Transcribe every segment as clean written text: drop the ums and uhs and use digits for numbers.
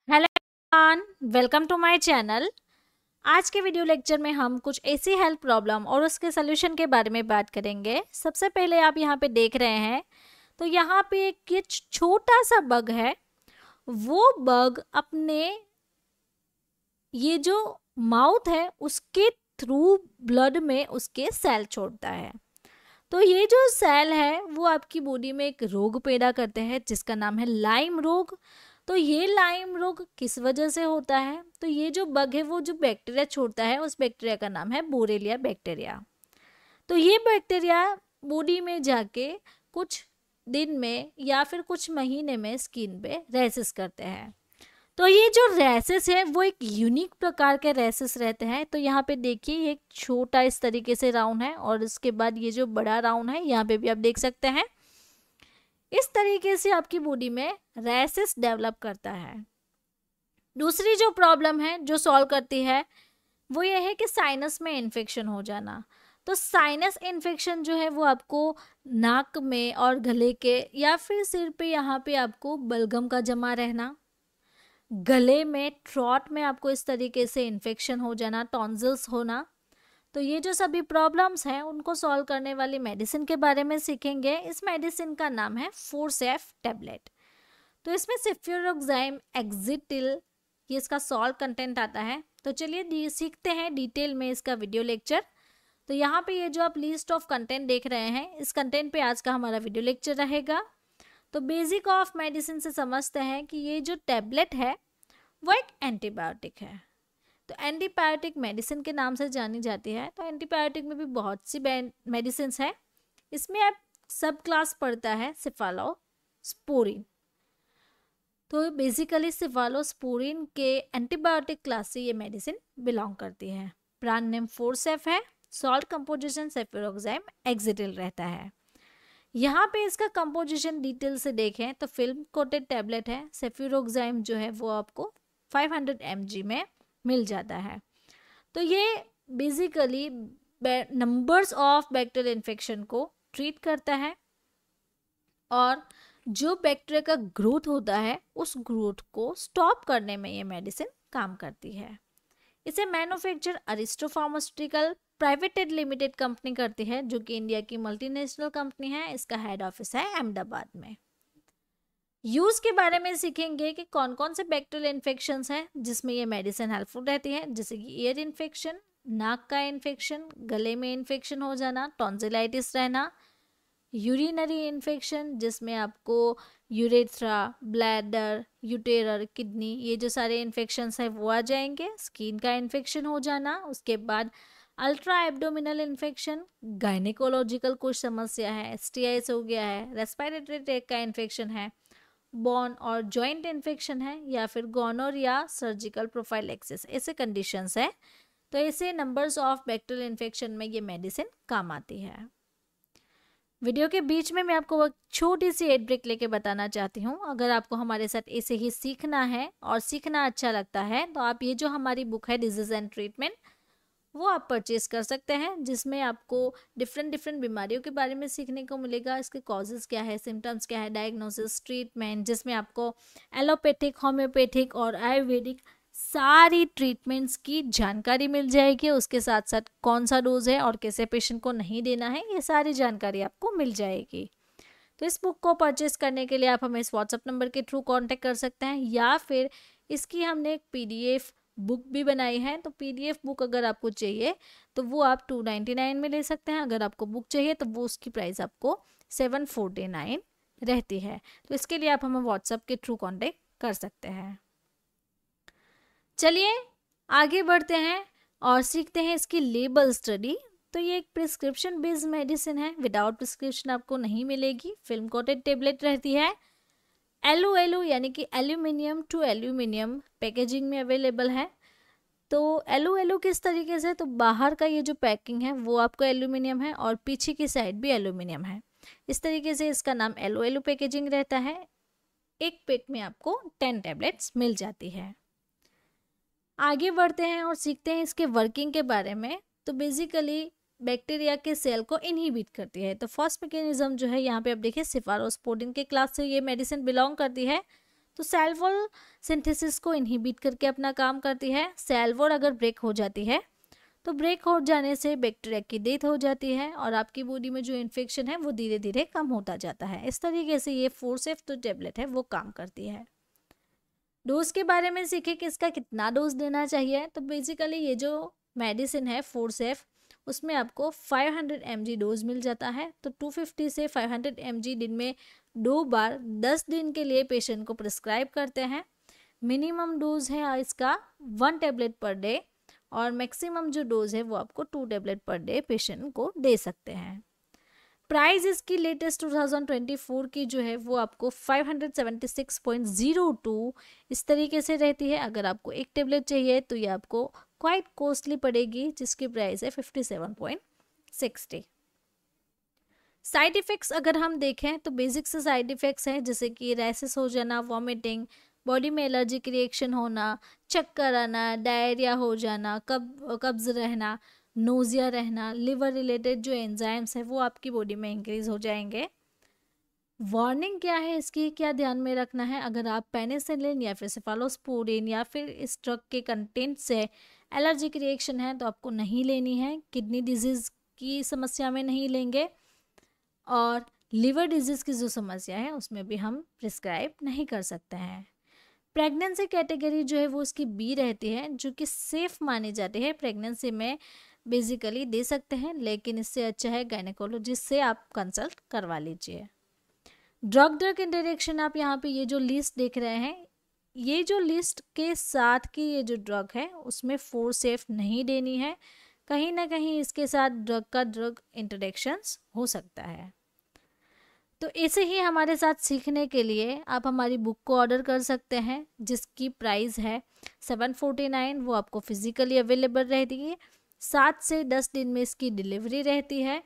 Hello everyone, welcome to my channel. आज के video lecture में हम कुछ ऐसी हेल्थ प्रॉब्लम और उसके सोल्यूशन के बारे में बात करेंगे। सबसे पहले आप यहाँ पे देख रहे हैं तो यहाँ पे एक ये छोटा सा बग है। वो बग अपने ये जो माउथ है उसके थ्रू ब्लड में उसके सेल छोड़ता है। तो ये जो सेल है वो आपकी बॉडी में एक रोग पैदा करते हैं जिसका नाम है लाइम रोग। तो ये लाइम रोग किस वजह से होता है? तो ये जो बग है वो जो बैक्टीरिया छोड़ता है उस बैक्टीरिया का नाम है बोरेलिया बैक्टीरिया। तो ये बैक्टीरिया बॉडी में जाके कुछ दिन में या फिर कुछ महीने में स्किन पे रैसेस करते हैं। तो ये जो रैसेस है वो एक यूनिक प्रकार के रैसेस रहते हैं। तो यहाँ पे देखिए ये एक छोटा इस तरीके से राउंड है और इसके बाद ये जो बड़ा राउंड है यहाँ पे भी आप देख सकते हैं। इस तरीके से आपकी बॉडी में रैसेस डेवलप करता है। दूसरी जो प्रॉब्लम है जो सॉल्व करती है वो ये है कि साइनस में इन्फेक्शन हो जाना। तो साइनस इन्फेक्शन जो है वो आपको नाक में और गले के या फिर सिर पे यहाँ पे आपको बलगम का जमा रहना, गले में थ्रोट में आपको इस तरीके से इन्फेक्शन हो जाना, टॉन्सिल्स होना। तो ये जो सभी प्रॉब्लम्स हैं उनको सॉल्व करने वाली मेडिसिन के बारे में सीखेंगे। इस मेडिसिन का नाम है फोर्सेफ टैबलेट। तो इसमें सेफ्यूरोक्साइम एक्जिटिल ये इसका सॉल्व कंटेंट आता है। तो चलिए सीखते हैं डिटेल में इसका वीडियो लेक्चर। तो यहाँ पे ये जो आप लिस्ट ऑफ कंटेंट देख रहे हैं इस कंटेंट पे आज का हमारा वीडियो लेक्चर रहेगा। तो बेसिक ऑफ मेडिसिन से समझते हैं कि ये जो टैबलेट है वो एक एंटीबायोटिक है। तो एंटीबायोटिक मेडिसिन के नाम से जानी जाती है। तो एंटीबायोटिक में भी बहुत सी मेडिसिन है। इसमें आप सब क्लास पढ़ता है सिफालोस्पोरिन। तो बेसिकली सिफालोस्पोरिन के एंटीबायोटिक क्लास से ये मेडिसिन बिलोंग करती है। ब्रांड नेम फोर्सेफ है। सॉल्ट कंपोजिशन सेफ्यूरोक्साइम एक्जिटिल रहता है। यहाँ पे इसका कंपोजिशन डिटेल से देखें तो फिल्म कोटेड टैबलेट है। सेफ्यूरोक्साइम जो है वो आपको 500 mg में मिल जाता है। तो ये basically numbers of bacterial infection को ट्रीट करता है और जो बैक्टीरिया का ग्रोथ होता है उस ग्रोथ को स्टॉप करने में ये मेडिसिन काम करती है। इसे manufacture Aristo pharmaceutical privatised limited company करती है जो कि इंडिया की मल्टीनेशनल कंपनी है। इसका हेड ऑफिस है अहमदाबाद में। यूज के बारे में सीखेंगे कि कौन कौन से बैक्टीरियल इन्फेक्शंस हैं जिसमें ये मेडिसिन हेल्पफुल रहती है, जैसे कि ईयर इन्फेक्शन, नाक का इन्फेक्शन, गले में इन्फेक्शन हो जाना, टॉन्सिलाइटिस रहना, यूरिनरी इन्फेक्शन जिसमें आपको यूरेथ्रा, ब्लैडर, यूटेरर, किडनी ये जो सारे इन्फेक्शंस हैं वो आ जाएंगे, स्किन का इन्फेक्शन हो जाना, उसके बाद अल्ट्रा एब्डोमिनल इन्फेक्शन, गायनेकोलॉजिकल कुछ समस्या है, STIs हो गया है, रेस्पिरेटरी ट्रैक्ट का इन्फेक्शन है, बोन और जॉइंट इन्फेक्शन है या फिर गोनोरिया, सर्जिकल प्रोफाइलेक्सिस ऐसे कंडीशंस है। तो ऐसे नंबर्स ऑफ बैक्टीरियल इन्फेक्शन में ये मेडिसिन काम आती है। वीडियो के बीच में मैं आपको एक छोटी सी एड ब्रेक लेके बताना चाहती हूँ। अगर आपको हमारे साथ ऐसे ही सीखना है और सीखना अच्छा लगता है तो आप ये जो हमारी बुक है डिजीज एंड ट्रीटमेंट वो आप परचेज कर सकते हैं, जिसमें आपको डिफरेंट बीमारियों के बारे में सीखने को मिलेगा। इसके कॉजेज क्या है, सिम्टम्स क्या है, डायग्नोसिस, ट्रीटमेंट, जिसमें आपको एलोपैथिक, होम्योपैथिक और आयुर्वेदिक सारी ट्रीटमेंट्स की जानकारी मिल जाएगी। उसके साथ साथ कौन सा डोज है और कैसे पेशेंट को नहीं देना है ये सारी जानकारी आपको मिल जाएगी। तो इस बुक को परचेज करने के लिए आप हमें इस व्हाट्सएप नंबर के थ्रू कांटेक्ट कर सकते हैं या फिर इसकी हमने एक PDF बुक भी बनाई है। तो PDF बुक अगर आपको चाहिए तो वो आप 299 में ले सकते हैं। अगर आपको बुक चाहिए तो वो उसकी प्राइस आपको 749 रहती है। तो इसके लिए आप हमें व्हाट्सएप के थ्रू कांटेक्ट कर सकते हैं। चलिए आगे बढ़ते हैं और सीखते हैं इसकी लेबल स्टडी। तो ये एक प्रिस्क्रिप्शन बेस्ड मेडिसिन है, विदाउट प्रिस्क्रिप्शन आपको नहीं मिलेगी। फिल्म कोटेड टेबलेट रहती है। LOLO यानी कि एल्यूमिनियम टू एल्यूमिनियम पैकेजिंग में अवेलेबल है। तो LOLO किस तरीके से, तो बाहर का ये जो पैकिंग है वो आपको एल्यूमिनियम है और पीछे की साइड भी एल्यूमिनियम है। इस तरीके से इसका नाम LOLO पैकेजिंग रहता है। एक पैक में आपको 10 टैबलेट्स मिल जाती है। आगे बढ़ते हैं और सीखते हैं इसके वर्किंग के बारे में। तो बेसिकली बैक्टीरिया के सेल को इनहिबिट करती है। तो फर्स्ट मैकेनिज्म जो है यहाँ पे आप देखिए सिफालोस्पोरिन के क्लास से ये मेडिसिन बिलोंग करती है। तो सेल वॉल सिंथेसिस को इनहिबिट करके अपना काम करती है। सेल वॉल अगर ब्रेक हो जाती है तो ब्रेक हो जाने से बैक्टीरिया की डेथ हो जाती है और आपकी बॉडी में जो इन्फेक्शन है वो धीरे धीरे कम होता जाता है। इस तरीके से ये फोर्सेफ जो टेबलेट है वो काम करती है। डोज के बारे में सीखे कि इसका कितना डोज देना चाहिए। तो बेसिकली ये जो मेडिसिन है फोर्सेफ, उसमें आपको 500 mg डोज मिल जाता है। तो 250 से 500 mg दिन में 2 बार 10 दिन के लिए पेशेंट को प्रिस्क्राइब करते हैं। मिनिमम डोज है इसका 1 टेबलेट पर डे और मैक्सिमम जो डोज है वो आपको 2 टेबलेट पर डे पेशेंट को दे सकते हैं। प्राइस इसकी लेटेस्ट 2024 की जो है वो आपको 576.02 इस तरीके से रहती है। अगर आपको एक टेबलेट चाहिए तो ये आपको क्वाइट कॉस्टली पड़ेगी, जिसकी प्राइस है 57.60। साइड इफ़ेक्ट्स अगर हम देखें तो बेसिक से साइड इफ़ेक्ट्स हैं, जैसे कि रैशेस हो जाना, वॉमिटिंग, बॉडी में एलर्जिक रिएक्शन होना, चक्कर आना, डायरिया हो जाना, कब्ज रहना, नोजिया रहना, लिवर रिलेटेड जो एंजाइम्स है वो आपकी बॉडी में इंक्रीज हो जाएंगे। वार्निंग क्या है इसकी, क्या ध्यान में रखना है? अगर आप पेनिसिलिन या फिर सेफालोस्पोरिन या फिर इस ड्रग के कंटेंट से एलर्जिक रिएक्शन है तो आपको नहीं लेनी है। किडनी डिजीज़ की समस्या में नहीं लेंगे और लिवर डिजीज़ की जो समस्या है उसमें भी हम प्रिस्क्राइब नहीं कर सकते हैं। प्रेगनेंसी कैटेगरी जो है वो उसकी बी रहती है, जो कि सेफ मानी जाती है। प्रेगनेंसी में बेसिकली दे सकते हैं, लेकिन इससे अच्छा है गायनेकोलॉजिस्ट से आप कंसल्ट करवा लीजिए। ड्रग इंटरेक्शन आप यहाँ पे ये जो लिस्ट देख रहे हैं, ये जो लिस्ट के साथ की ये जो ड्रग है उसमें फोर्सेफ नहीं देनी है। कहीं ना कहीं इसके साथ ड्रग इंटरेक्शंस हो सकता है। तो ऐसे ही हमारे साथ सीखने के लिए आप हमारी बुक को ऑर्डर कर सकते हैं, जिसकी प्राइस है 749। वो आपको फिजिकली अवेलेबल रहती है। 7 से 10 दिन में इसकी डिलीवरी रहती है।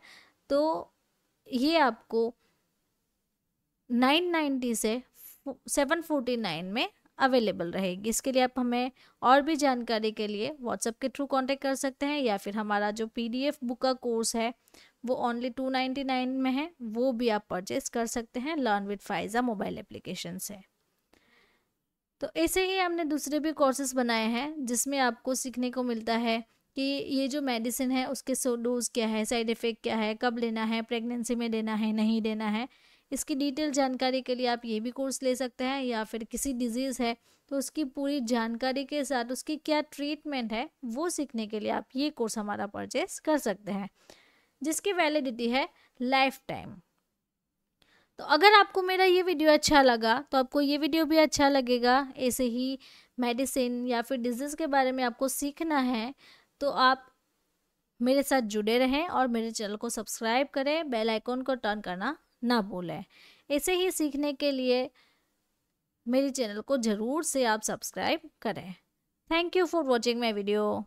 तो ये आपको 990 से 749 में अवेलेबल रहेगी। इसके लिए आप हमें और भी जानकारी के लिए व्हाट्सएप के थ्रू कांटेक्ट कर सकते हैं, या फिर हमारा जो PDF बुक का कोर्स है वो ओनली 299 में है, वो भी आप परचेज कर सकते हैं learn with Pfizer mobile application से। तो ऐसे ही हमने दूसरे भी कोर्सेज बनाए हैं जिसमें आपको सीखने को मिलता है कि ये जो मेडिसिन है उसके डोज क्या है, साइड इफ़ेक्ट क्या है, कब लेना है, प्रेगनेंसी में लेना है, नहीं लेना है। इसकी डिटेल जानकारी के लिए आप ये भी कोर्स ले सकते हैं, या फिर किसी डिजीज़ है तो उसकी पूरी जानकारी के साथ उसकी क्या ट्रीटमेंट है वो सीखने के लिए आप ये कोर्स हमारा परचेस कर सकते हैं, जिसकी वैलिडिटी है लाइफ टाइम। तो अगर आपको मेरा ये वीडियो अच्छा लगा तो आपको ये वीडियो भी अच्छा लगेगा। ऐसे ही मेडिसिन या फिर डिजीज़ के बारे में आपको सीखना है तो आप मेरे साथ जुड़े रहें और मेरे चैनल को सब्सक्राइब करें, बेल आइकॉन को टर्न करना ना भूलें। ऐसे ही सीखने के लिए मेरे चैनल को ज़रूर से आप सब्सक्राइब करें। Thank you for watching my video.